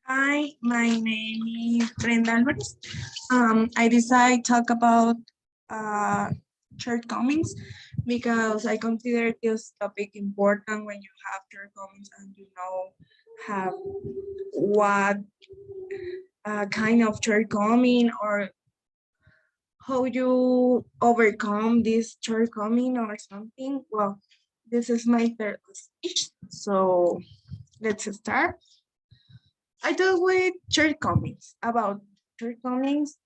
Hi, my name is Brenda Alvarez. I decided to talk about uh, shortcomings because I consider this topic important when you have shortcomings and you know have what kind of shortcoming or how you overcome this shortcoming or something. Well, this is my third speech, so let's start. I deal with shortcomings. About shortcomings,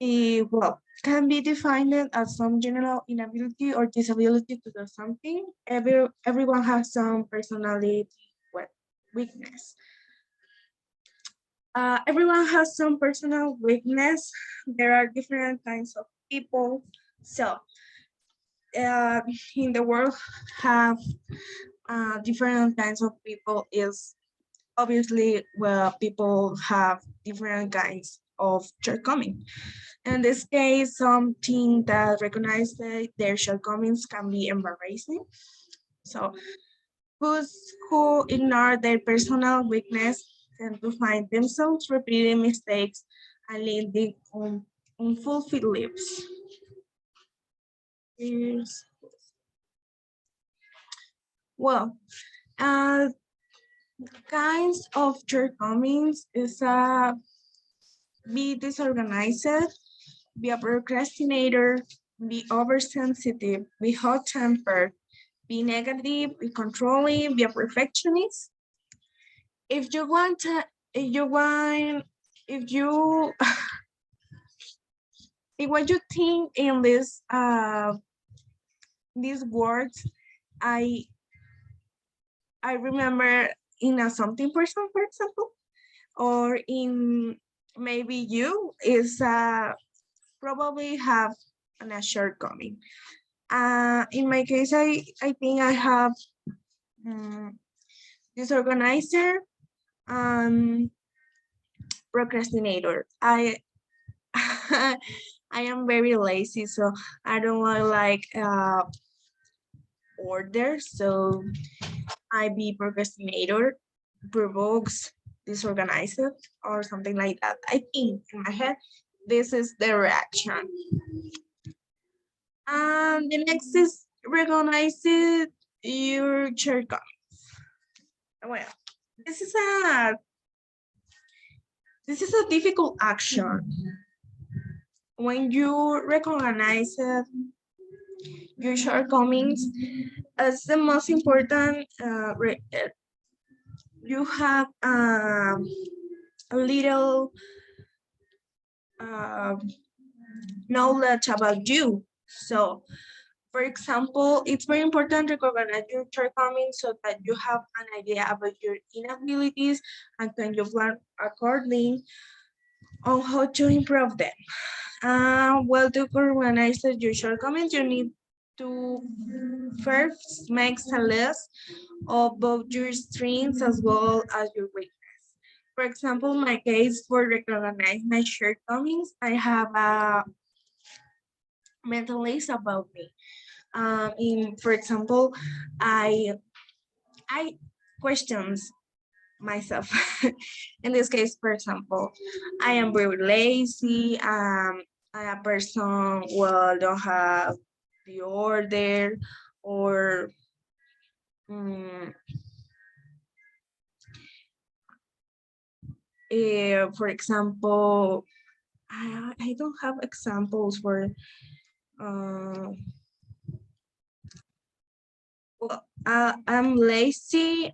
well, can be defined as some general inability or disability to do something. Everyone has some personality weakness. Everyone has some personal weakness. There are different kinds of people. So, uh, in the world, have different kinds of people is obviously, well, people have different kinds of shortcomings. In this case, something that recognize their shortcomings can be embarrassing. So, who ignore their personal weakness tend to find themselves repeating mistakes and leading unfulfilled lives. Here's- Well, uh, kinds of shortcomings is be disorganized, be a procrastinator, be oversensitive, be hot-tempered, be negative, be controlling, be a perfectionist. If you want to, if you want, if you, if what you think in this, these words, I, I remember in a something person, for example, or in maybe you is probably have a shortcoming. In my case, I think I have disorganizer and procrastinator. I am very lazy, so I don't want like order. So I be procrastinator, provokes, disorganized, or something like that. I think in my head, this is the reaction. And the next is recognize it, your shortcomings. Well, this is a this is a difficult action. When you recognize your shortcomings, as the most important, you have a little uh, knowledge about you. So, for example, it's very important to recognize your shortcomings so that you have an idea about your inabilities and can you plan accordingly on how to improve them. Well, to recognize your shortcomings, you need to first make a list of both your strengths as well as your weaknesses. For example, my case for recognize my shortcomings, I have a mental list about me. For example, I questions myself. In this case, for example, I am very lazy. I'm a person don't have the order, or um, for example, I don't have examples for. Uh, I'm lazy.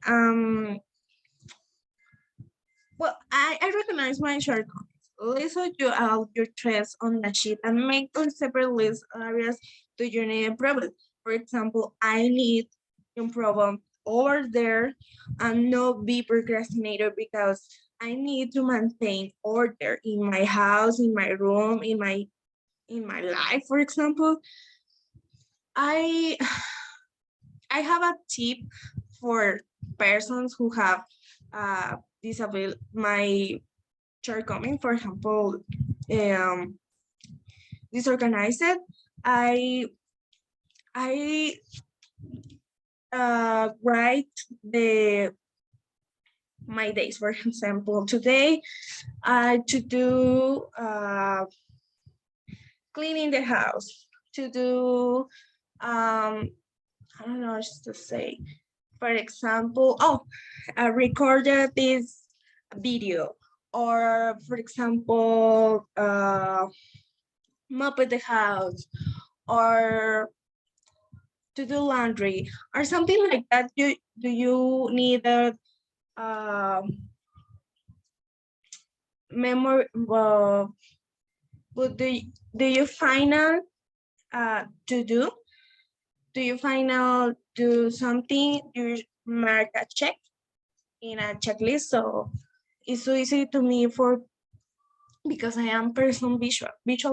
Well, I recognize my shortcomings. List you out your stress on the sheet and make on separate list areas do you need improvement. For example, I need improvement over there and not be procrastinator because I need to maintain order in my house, in my room, in my life. For example, I I have a tip for persons who have disability, my shortcoming, for example, um, disorganized. I I write my days. For example, today I to do cleaning the house, to do I don't know what to say. For example, I recorded this video, or for example, mop the house, or to do laundry, or something like that. Do you need a memory? But do you find out to do? Do you find out do something? You mark a check in a checklist, so it's so easy to me for because I am visual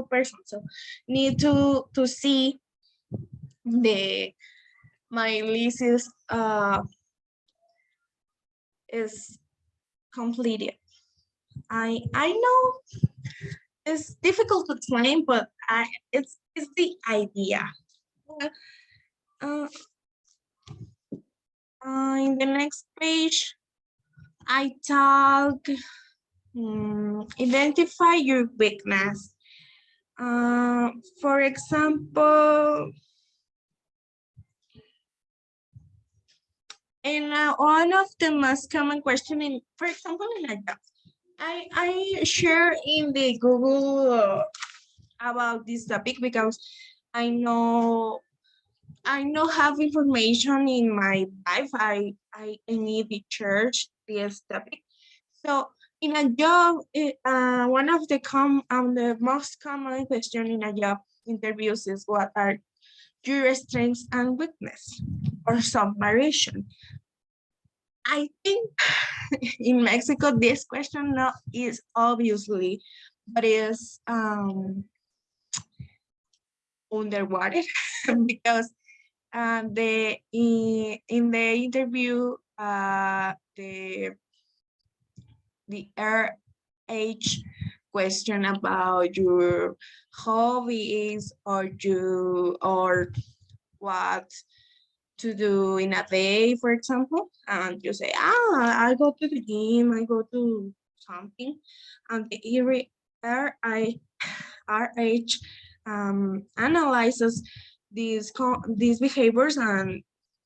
person, so need to see the my list is completed. I know it's difficult to explain, but it's the idea. Uh, in the next page, I talk identify your weakness. For example, in one of the most common question in, for example, in a job, I share in the Google about this topic because I know I know have information in my life. I need to church this topic. So in a job, one of the most common question in a job interviews is what are your strengths and weakness, or some variation. I think in Mexico this question not is obviously, but is underwater because in the interview the RH question about your hobbies or what to do in a day, for example, and you say, I go to the gym, I go to something, and the RH analyzes these behaviors, and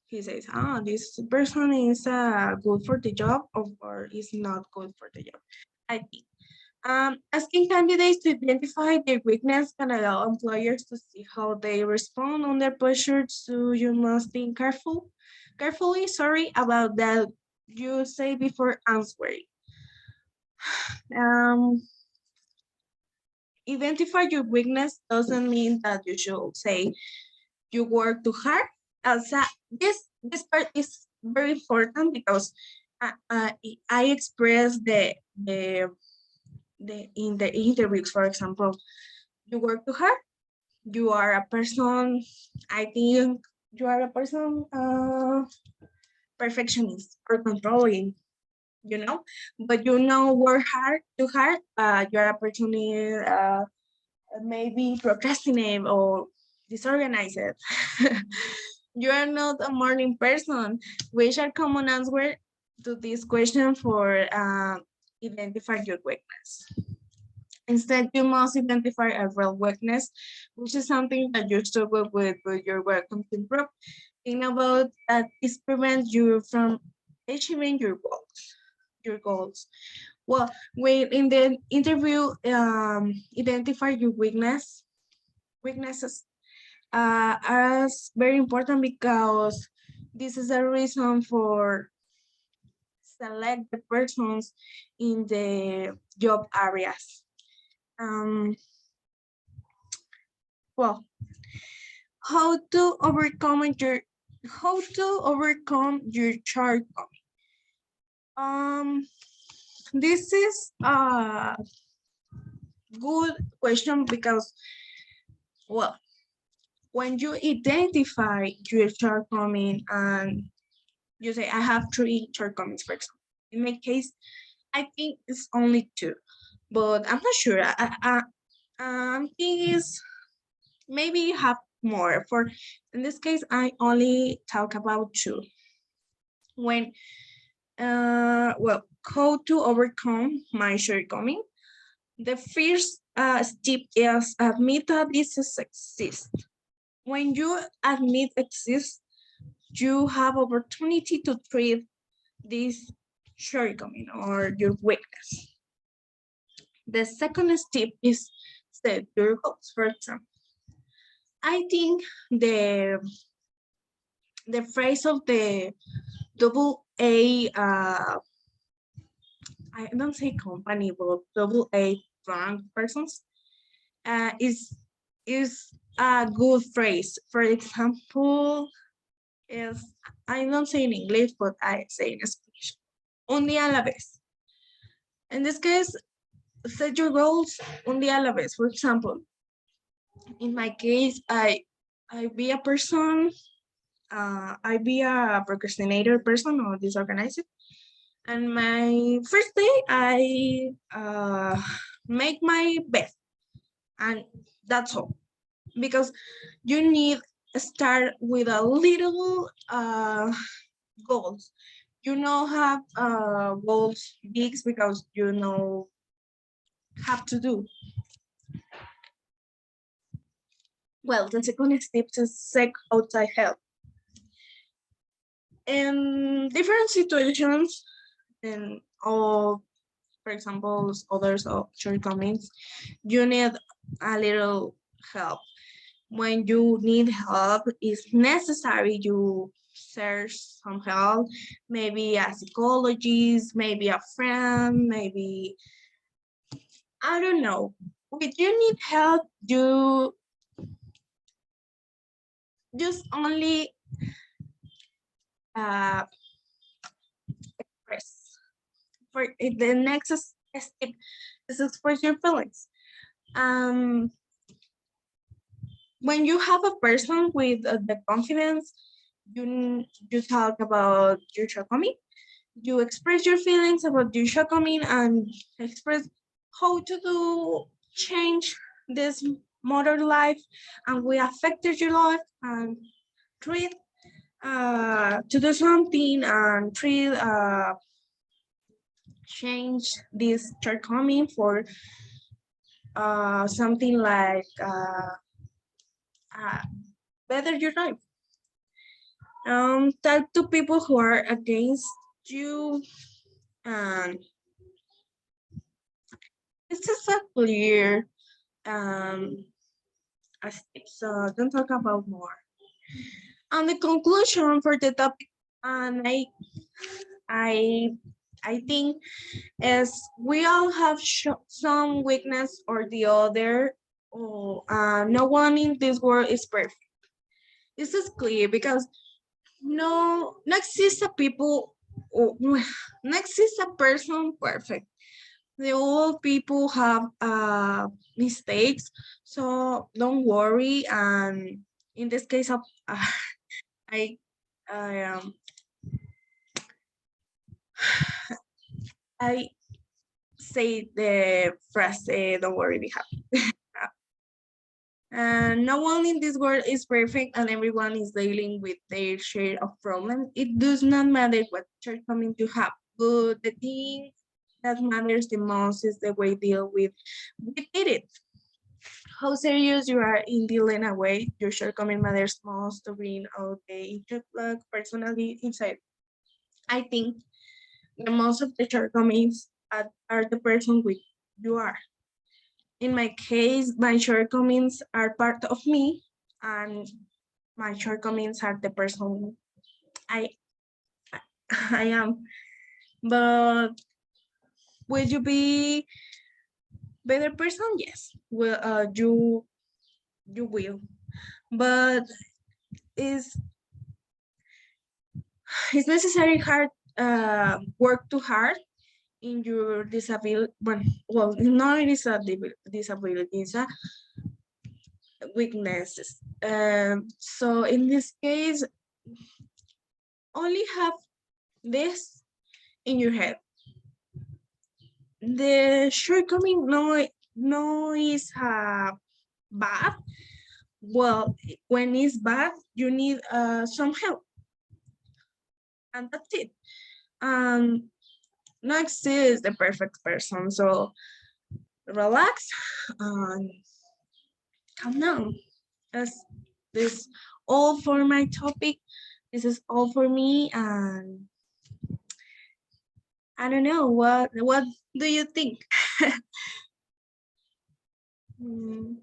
he says, this person is good for the job, or is not good for the job. I think asking candidates to identify their weakness can allow employers to see how they respond under pressure. So you must be carefully, about that you say before answering. Um, identify your weakness doesn't mean that you should say you work too hard. Also, this part is very important because I express the in the interviews, for example, you work too hard. You are a person. I think you are a person perfectionist or controlling. You know, but you know work hard too hard. You are a person maybe procrastinate or disorganized. You are not a morning person, which are common answer to this question for identify your weakness. Instead, you must identify a real weakness, which is something that you struggle with, but you're welcome to improve. Think about that this prevents you from achieving your goals. Well, when in the interview, identify your weaknesses are very important because this is a reason for select the persons in the job areas. Well, how to overcome your shortcoming. This is a good question because, well, when you identify your shortcoming and you say, I have 3 shortcomings, for example. In my case, I think it's only 2, but I'm not sure. I think it's maybe you have more. In this case, I only talk about 2. When Well, how to overcome my shortcoming. The first step is admit that this exists. When you admit exists, you have opportunity to treat this shortcoming or your weakness. The second step is set your goals. For example, I think the phrase of the double A I don't say company, but double A drunk persons is a good phrase. For example, is I don't say in English, but I say in Spanish. Un día a la vez. In this case, set your goals un día a la vez. For example, in my case, I be a person, I be a procrastinator person or disorganized. And my first day, I make my bed, and that's all. Because you need to start with a little goals. You know have goals big because you know have to do. Well, the second step is seek outside help. In different situations, and all, for example, others of shortcomings, you need a little help. When you need help, it's necessary you search some help, maybe a psychologist, maybe a friend, maybe, I don't know. If you need help, you just only express. For the next step is express your feelings. Um, when you have a person with the confidence, you talk about your shortcoming, you express your feelings about your shortcoming and express how to do change this modern life and we affected your life and treat to do something and treat change this shortcoming for something like better your life. Talk to people who are against you, and this is a clear so don't talk about more. And the conclusion for the topic, and I I think is we all have some weakness or the other. Oh, no one in this world is perfect. This is clear because no exists a people, or no exists a person perfect. The all people have mistakes, so don't worry. And in this case of I I I say the phrase don't worry, be happy. And no one in this world is perfect and everyone is dealing with their share of problems. It does not matter what shortcomings you have, but the thing that matters the most is the way you deal with it. How serious you are in dealing away your shortcoming matters most to bring out the intellect personally inside. I think the most of the shortcomings are the person with you are. In my case, my shortcomings are part of me, and my shortcomings are the person I I am. But will you be better person? Yes. Well, you will. But it's it's necessary hard work too hard in your disability. Well, not it is a disability, it's a weaknesses. So in this case, only have this in your head. The shortcoming no is bad. Well, when it's bad, you need some help, and that's it. No exists the perfect person, so relax and calm down. That's this all for my topic. This is all for me, and I don't know what do you think? Mm,